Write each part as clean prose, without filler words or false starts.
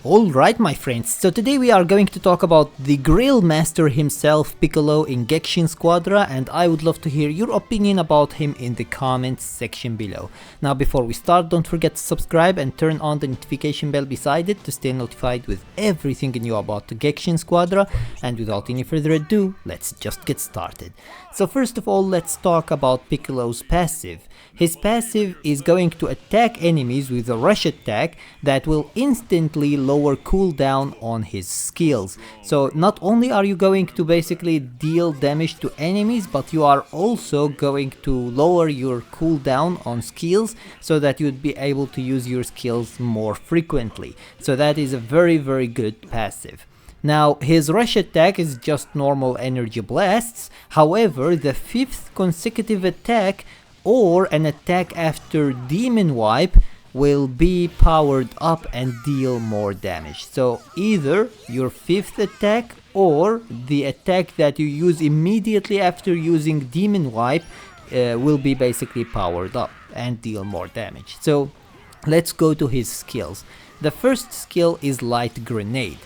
Alright my friends, so today we are going to talk about the Grill Master himself, Piccolo in Gekishin Squadra, and I would love to hear your opinion about him in the comments section below. Now before we start, don't forget to subscribe and turn on the notification bell beside it to stay notified with everything new about the Gekishin Squadra, and without any further ado, let's just get started. So first of all, let's talk about Piccolo's passive. His passive is going to attack enemies with a rush attack that will instantly lower cooldown on his skills. So not only are you going to basically deal damage to enemies, but you are also going to lower your cooldown on skills so that you'd be able to use your skills more frequently. So that is a very good passive. Now his rush attack is just normal energy blasts, however the 5th consecutive attack or an attack after demon wipe will be powered up and deal more damage. So either your 5th attack or the attack that you use immediately after using demon wipe will be basically powered up and deal more damage. So let's go to his skills. The first skill is Light Grenade.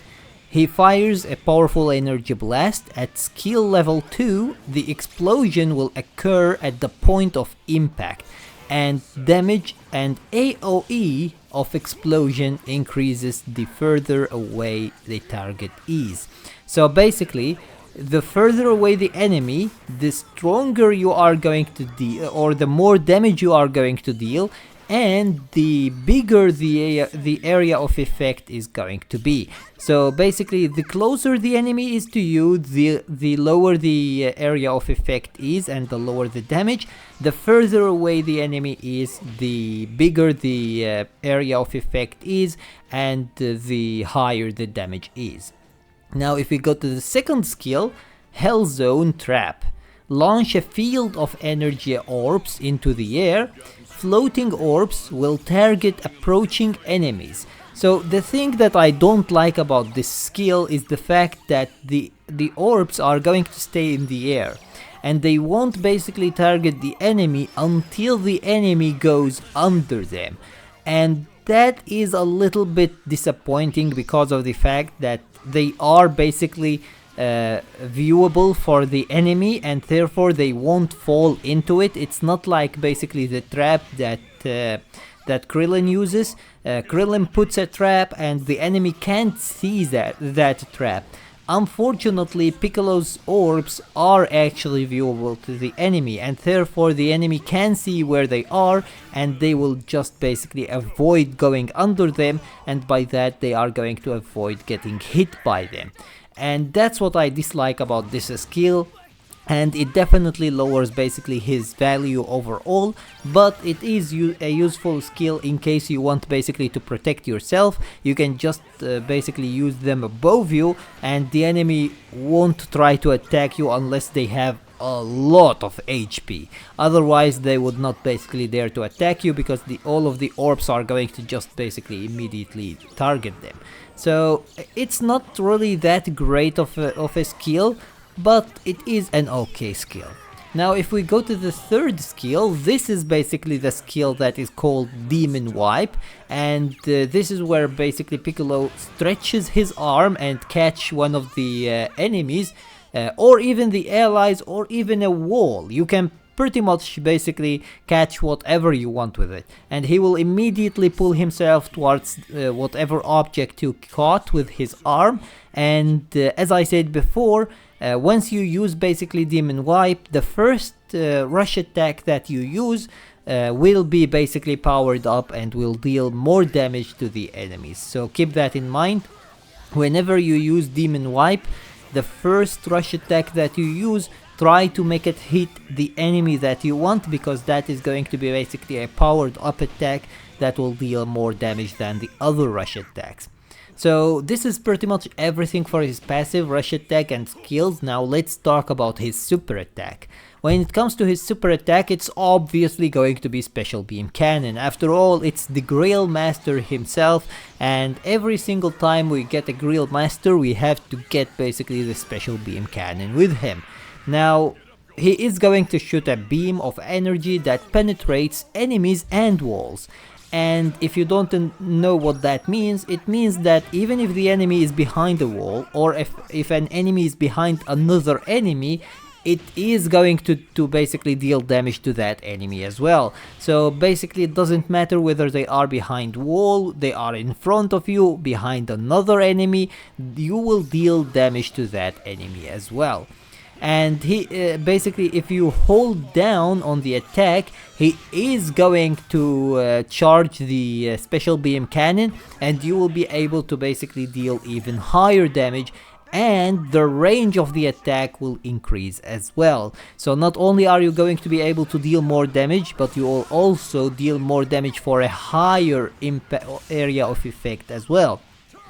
He fires a powerful energy blast. At skill level 2, the explosion will occur at the point of impact, and damage and AoE of explosion increases the further away the target is. So basically, the further away the enemy, the stronger you are going to deal, or the more damage you are going to deal, and the bigger the area of effect is going to be. So basically, the closer the enemy is to you, the lower the area of effect is and the lower the damage. The further away the enemy is, the bigger the area of effect is and the higher the damage is. Now if we go to the second skill, Hell Zone Trap. Launch a field of energy orbs into the air. Floating orbs will target approaching enemies. So the thing that I don't like about this skill is the fact that the orbs are going to stay in the air, and they won't basically target the enemy until the enemy goes under them. And that is a little bit disappointing because of the fact that they are basically viewable for the enemy, and therefore they won't fall into it. It's not like basically the trap that Krillin uses. Krillin puts a trap and the enemy can't see that trap. Unfortunately, Piccolo's orbs are actually viewable to the enemy, and therefore the enemy can see where they are, and they will just basically avoid going under them, and by that they are going to avoid getting hit by them. And that's what I dislike about this skill, and it definitely lowers basically his value overall, but it is a useful skill in case you want basically to protect yourself. You can just basically use them above you, and the enemy won't try to attack you unless they have a lot of HP. Otherwise they would not basically dare to attack you, because all of the orbs are going to just basically immediately target them. So it's not really that great of a skill, but it is an okay skill. Now if we go to the third skill, this is basically the skill that is called Demon Wipe, and this is where basically Piccolo stretches his arm and catch one of the enemies, or even the allies, or even a wall. You can pretty much basically catch whatever you want with it, and he will immediately pull himself towards whatever object you caught with his arm. And as I said before, once you use basically Demon Wipe, the first rush attack that you use will be basically powered up and will deal more damage to the enemies. So keep that in mind. Whenever you use Demon Wipe, the first rush attack that you use, try to make it hit the enemy that you want, because that is going to be basically a powered up attack that will deal more damage than the other rush attacks. So this is pretty much everything for his passive, rush attack and skills. Now let's talk about his super attack. When it comes to his super attack, it's obviously going to be Special Beam Cannon. After all, it's the Grill Master himself, and every single time we get a Grill Master, we have to get basically the Special Beam Cannon with him. Now, he is going to shoot a beam of energy that penetrates enemies and walls. And if you don't know what that means, it means that even if the enemy is behind the wall, or if an enemy is behind another enemy, it is going to basically deal damage to that enemy as well. So basically it doesn't matter whether they are behind wall, they are in front of you, behind another enemy, you will deal damage to that enemy as well. And he basically, if you hold down on the attack, he is going to charge the special beam cannon, and you will be able to basically deal even higher damage, and the range of the attack will increase as well. So not only are you going to be able to deal more damage, but you will also deal more damage for a higher area of effect as well.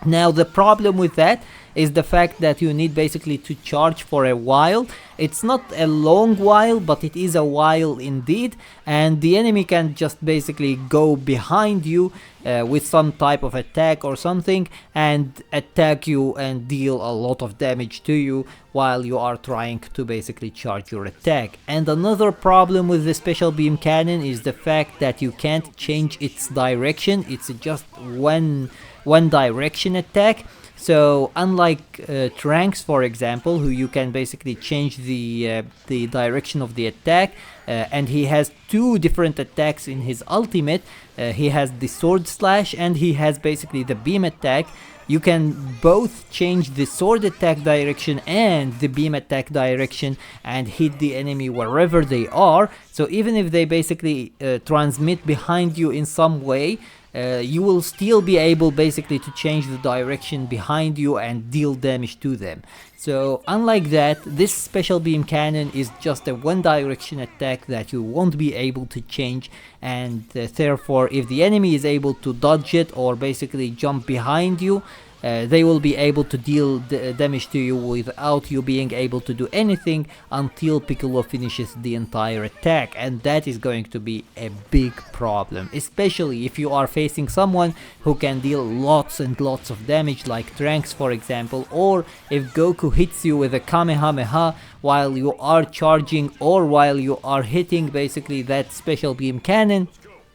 Now the problem with that is the fact that you need basically to charge for a while. It's not a long while, but it is a while indeed, and the enemy can just basically go behind you with some type of attack or something and attack you and deal a lot of damage to you while you are trying to basically charge your attack. And another problem with the special beam cannon is the fact that you can't change its direction. It's just one direction attack. So unlike Trunks, for example, who you can basically change the direction of the attack, and he has two different attacks in his ultimate. He has the sword slash and he has basically the beam attack. You can both change the sword attack direction and the beam attack direction and hit the enemy wherever they are. So even if they basically transmit behind you in some way, you will still be able basically to change the direction behind you and deal damage to them. So unlike that, this special beam cannon is just a one direction attack that you won't be able to change, and therefore if the enemy is able to dodge it or basically jump behind you, they will be able to deal damage to you without you being able to do anything until Piccolo finishes the entire attack, and that is going to be a big problem, especially if you are facing someone who can deal lots and lots of damage like Trunks, for example, or if Goku hits you with a Kamehameha while you are charging or while you are hitting basically that special beam cannon,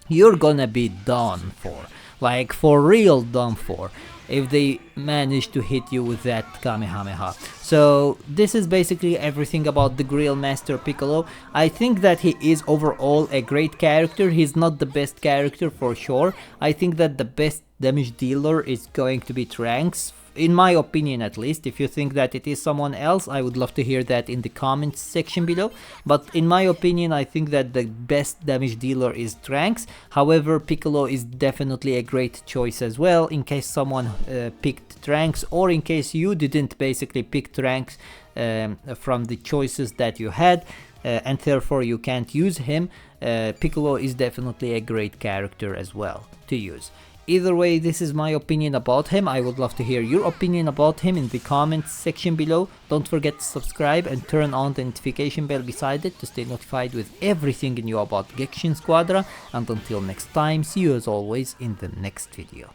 you're gonna be done for, like for real done for, if they manage to hit you with that Kamehameha. So this is basically everything about the Grill Master Piccolo. I think that he is overall a great character. He's not the best character for sure. I think that the best damage dealer is going to be Trunks, in my opinion at least. If you think that it is someone else, I would love to hear that in the comments section below. But in my opinion, I think that the best damage dealer is Trunks. However, Piccolo is definitely a great choice as well, in case someone picked Trunks, or in case you didn't basically pick Trunks from the choices that you had, and therefore you can't use him. Piccolo is definitely a great character as well to use. Either way, this is my opinion about him. I would love to hear your opinion about him in the comments section below. Don't forget to subscribe and turn on the notification bell beside it to stay notified with everything new about Gekishin Squadra. And until next time, see you as always in the next video.